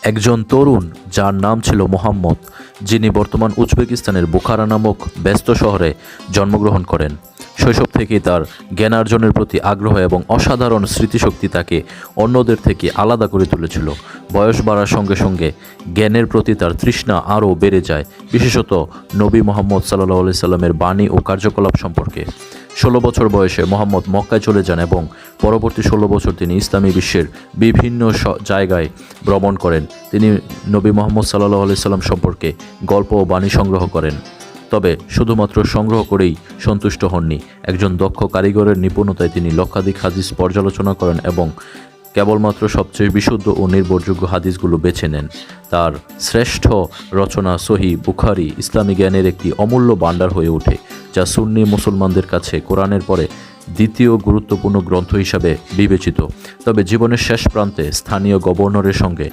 একজন তরুণ যার নাম ছিল মোহাম্মদ, যিনি বর্তমান উজবেকিস্তানের বুখারা নামক ব্যস্ত শহরে জন্মগ্রহণ করেন। শৈশব থেকেই তার জ্ঞানার্জনের প্রতি আগ্রহ এবং অসাধারণ স্মৃতিশক্তি তাকে অন্যদের থেকে আলাদা করে তুলেছিল। বয়স বাড়ার সঙ্গে সঙ্গে জ্ঞানের প্রতি তার তৃষ্ণা আরও বেড়ে যায়, বিশেষত নবী মোহাম্মদ সাল্লাল্লাহু আলাইহি সাল্লামের বাণী ও কার্যকলাপ সম্পর্কে। 16 বছর বয়সে মোহাম্মদ মক্কায় চলে যান এবং পরবর্তী 16 বছর তিনি ইসলামী বিশ্বের বিভিন্ন জায়গায় ভ্রমণ করেন। তিনি নবী মোহাম্মদ সাল্লাল্লাহু আলাইহি সাল্লাম সম্পর্কে গল্প ও বাণী সংগ্রহ করেন। তবে শুধুমাত্র সংগ্রহ করেই সন্তুষ্ট হননি। একজন দক্ষ কারিগরের নিপুণতায় তিনি লক্ষাধিক হাদিস পর্যালোচনা করেন এবং কেবলমাত্র সবচেয়ে বিশুদ্ধ ও নির্ভরযোগ্য হাদিসগুলো বেছে নেন। তার শ্রেষ্ঠ রচনা সহিহ বুখারী ইসলামী জ্ঞানের একটি অমূল্য ভাণ্ডার হয়ে ওঠে, যা সুন্নি মুসলমানদের কাছে কোরআনের পরে দ্বিতীয় গুরুত্বপূর্ণ গ্রন্থ হিসাবে বিবেচিত। তবে জীবনের শেষ প্রান্তে স্থানীয় গভর্নরের সঙ্গে